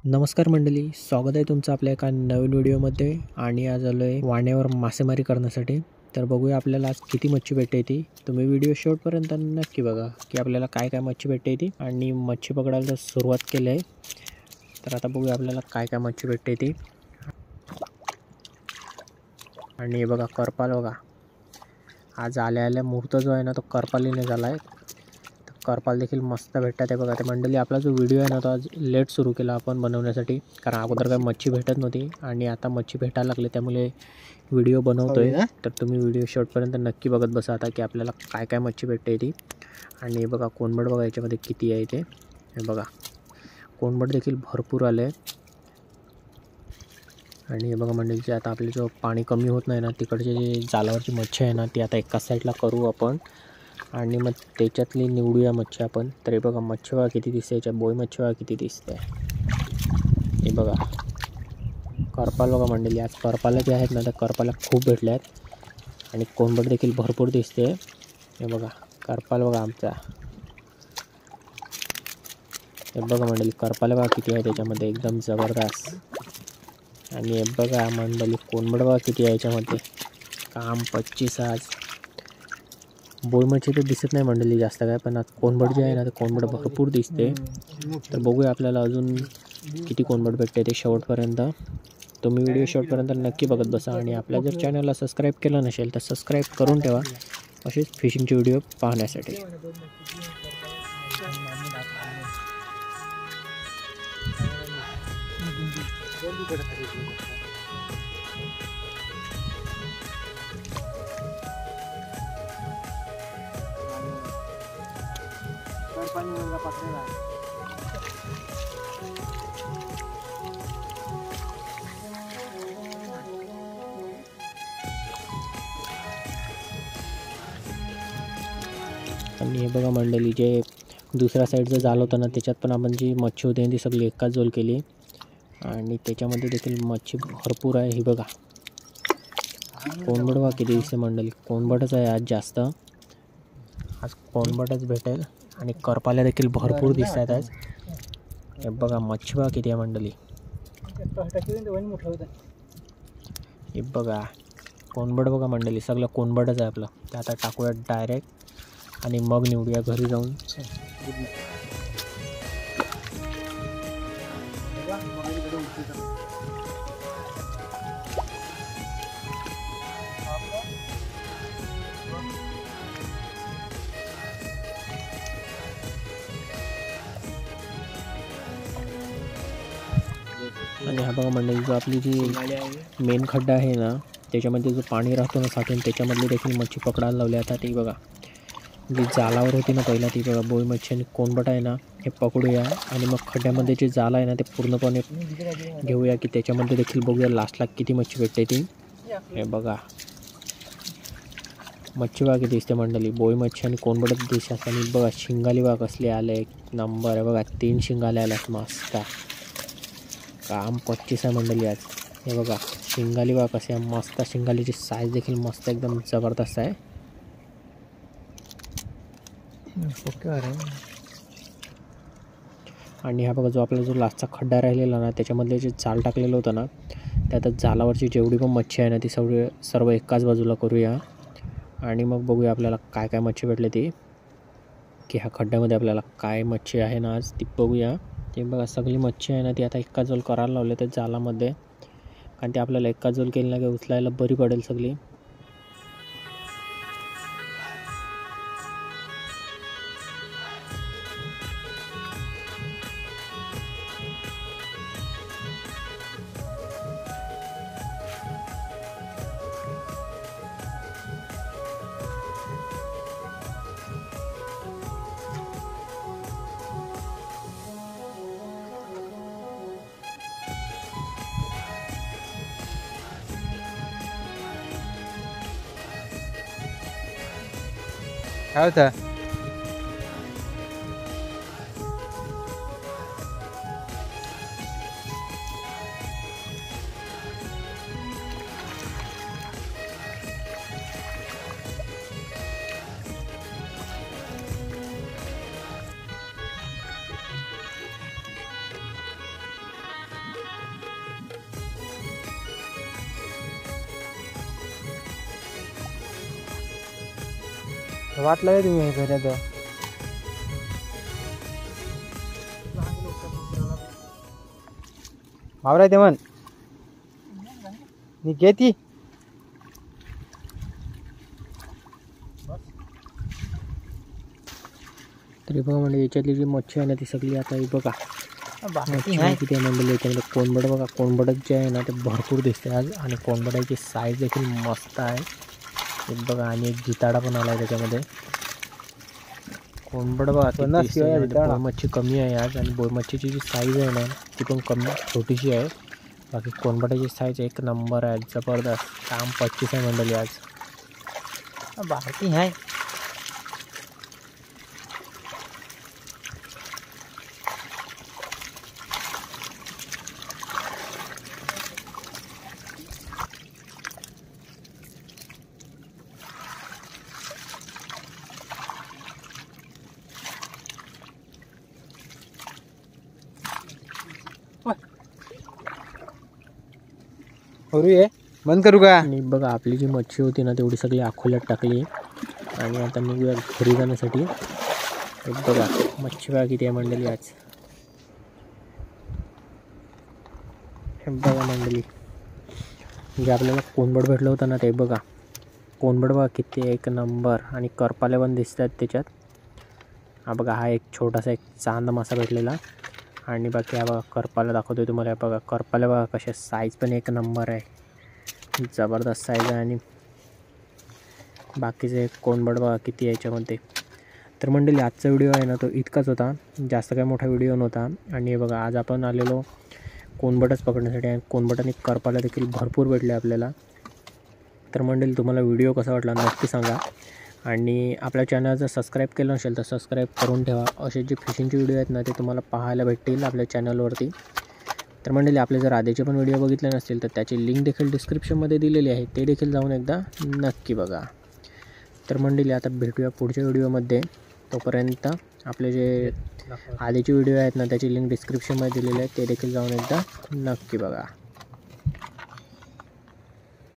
नमस्कार मंडळी, स्वागत आहे तुमचं आपल्या एका नवीन व्हिडिओमध्ये. आणि आज आलो आहे वाण्यावर मासेमारी करण्यासाठी. तर बघूया आपल्याला आज किती मच्छी भेटते ती. तुम्ही व्हिडिओ शेवटपर्यंत नक्की बघा की आपल्याला काय काय मच्छी भेटते ती. आणि मच्छी पकडायला सुरुवात केली आहे. तर आता बघूया आपल्याला काय काय मच्छी भेटते ती. आणि हे बघा करपाल बघा, आज आल्या मुहूर्त जो आहे ना तो करपालीने झाला आहे. करपाल देखील मस्त भेटतात आहे बघा. ते मंडळी आपला जो व्हिडिओ आहे ना तो आज लेट सुरू केला आपण बनवण्यासाठी, कारण अगोदर काही मच्छी भेटत नव्हती आणि आता मच्छी भेटायला लागली, त्यामुळे व्हिडिओ बनवतोय. तर तुम्ही व्हिडिओ शेवटपर्यंत नक्की बघत बसा आता की आपल्याला काय काय मच्छी भेटते ती. आणि हे बघा कोणबड बघा याच्यामध्ये किती आहे ते. हे बघा कोणबड देखील भरपूर आले. आणि हे बघा मंडळी, आता आपले जो पाणी कमी होत नाही ना तिकडचे जे जालावरची मच्छी आहे ना ती आता एकाच साईडला करू आपण आणि मग त्याच्यातली निवडूया मच्छी आपण. तर हे बघा मच्छी बघा किती दिसते, याच्या बोई मच्छी बघा किती दिसते. हे बघा करपाल बघा मंडळी, आज करपाला जे आहेत ना त्या करपाला खूप भेटल्या आहेत आणि कोणबड देखील भरपूर दिसते. हे बघा करपाल बघा आमचा. हे बघा मंडळी करपाला बघा किती आहे त्याच्यामध्ये, एकदम जबरदस्त. आणि हे बघा मंडळी कोणबड बघा किती आहे याच्यामध्ये, काम 25 आज. बोई मच्छी तर दिसत नाही मंडळी जास्त काय, पण आज कोणबड जे आहे ना ते कोणबड भरपूर दिसते. तर बघूया आपल्याला अजून किती कोणबड भेटते ते शेवटपर्यंत. तुम्ही व्हिडिओ शेवटपर्यंत नक्की बघत बसा. आणि आपल्या जर चॅनलला सबस्क्राईब केलं नसेल तर सबस्क्राईब करून ठेवा असेच फिशिंगचे व्हिडिओ पाहण्यासाठी. आणि हे बघा मंडळी, जे दुसऱ्या साईडचं जाल होतं ना त्याच्यात पण आपण जी मच्छी होती ती सगळी एकाच जोल केली आणि त्याच्यामध्ये देखील मच्छी भरपूर आहे. ही बघा कोणबड बघा किती दिसते मंडळी, कोणबडच आहे आज जास्त. आज कोणबडच भेटेल आणि करपाल्या देखील भरपूर दिसत आहेत आज. हे बघा मच्छी बघा किती आहे मंडळी. हे बघा कोणबड बघा मंडळी, सगळं कोणबडच आहे आपलं. ते आता टाकूया डायरेक्ट आणि मग निवडूया घरी जाऊन. आणि हा बघा मंडळी, जो आपली जी मेन खड्डा आहे ना त्याच्यामध्ये जो पाणी राहतो ना साठून, त्याच्यामधली देखील मच्छी पकडायला लावली. आता ती बघा जी जालावर होती ना पहिला ती बघा बोई मच्छी आणि कोणबट आहे ना हे पकडूया आणि मग खड्ड्यामध्ये जे जाल आहे ना ते पूर्णपणे घेऊया की त्याच्यामध्ये देखील बघूया लास्टला किती मच्छी भेटते ती. हे बघा मच्छी बघा किती दिसते मंडळी, बोई मच्छी आणि कोणबटच दिसतात. आणि बघा शिंगाली बघा कसले आले, एक नंबर आहे बघा. 3 शिंगाले आल्यात मस्त, काम 25 आहे मंडळी आज. हे बघा शिंगाली बघा कसे मस्त, शिंगालीची साईज देखील मस्त एकदम जबरदस्त आहे. आणि हा बघा जो आपला जो लास्टचा खड्डा राहिलेला ना त्याच्यामधले जे जाल टाकलेलं होतं ना त्यात जालावरची जेवढी पण मच्छी आहे ना ती सर्व एकाच बाजूला करूया आणि मग बघूया आपल्याला काय काय मच्छी भेटली ती, की ह्या खड्ड्यामध्ये आपल्याला काय मच्छी आहे ना आज ती बघूया. ते बघा सगळी मच्छी आहे ना ती आता एका जोल करायला लावले त्या जालामध्ये, कारण ते आपल्याला एका जोल केली ना की उचलायला बरी पडेल सगळी. काय होतं? वाटलं काय तुम्ही घरी आता मावरा ते म्हण मी घेती तरी बघा म्हणजे याच्यातली जी मच्छी आहे ना ती सगळी आता ही बघा मच्छी आहे किती आहे मंडळी याच्यामध्ये. कोणबड बघा, कोणबडच जे आहे ना ते भरपूर दिसते आज. आणि कोणबडाची साईज देखील मस्त आहे हे बघा. आणि एक जिताडा पण आला आहे त्याच्यामध्ये. कोणबड बघा किती दिसते. यामध्ये बोरमच्छी कमी आहे आज. आणि बोरमच्छीची जी साईज आहे ना ती पण कमी छोटीशी आहे. बाकी कोणबडाची साईज एक नंबर आहे, जबरदस्त. काम 25 आहे मंडळी आज. बाकी आहे ये बंद करू का. आणि बघा आपली जी मच्छी होती ना तेवढी सगळी अकोल्यात टाकली. आणि आता निघूया घरी जाण्यासाठी. हे बघा मच्छी बघा किती आहे मंडळी आज. हे बघा मंडळी म्हणजे आपल्याला कोणबड भेटलं होतं ना ते बघा. कोणबड बघा किती एक नंबर. आणि करपाले पण दिसतात त्याच्यात. हा बघा हा एक छोटासा एक चांद मासा भेटलेला. आणि बाकी हा बघा करपाला दाखवतोय तुम्हाला. बघा करपाला बघा कशा साईज पण एक नंबर आहे, जबरदस्त साईज आहे. आणि बाकीचे कोणबड बघा किती याच्यामध्ये. तर मंडळी आजचा व्हिडिओ आहे ना तो इतकाच होता, जास्त काय मोठा व्हिडिओ नव्हता. आणि बघा आज आपण आलेलो कोणबडच पकडण्यासाठी. आणि कोणबड आणि करपाला देखील भरपूर भेटले आपल्याला. तर मंडळी तुम्हाला व्हिडिओ कसा वाटला नक्की सांगा. आणि आपल्या चॅनल जर सबस्क्राईब केलं नसेल तर सबस्क्राईब करून ठेवा. असे जे फिशिंगचे व्हिडिओ आहेत ना ते तुम्हाला पाहायला भेटतील आपल्या चॅनलवरती. तर मंडळी आपले जर आधीचे पण व्हिडिओ बघितले नसतील तर त्याची लिंक देखील डिस्क्रिप्शनमध्ये दिलेली आहे, ते देखील जाऊन एकदा नक्की बघा. तर मंडळी आता भेटूया पुढच्या व्हिडिओमध्ये. तोपर्यंत आपले जे आधीचे व्हिडिओ आहेत ना त्याची लिंक डिस्क्रिप्शनमध्ये दिलेली आहे, ते देखील जाऊन एकदा नक्की बघा.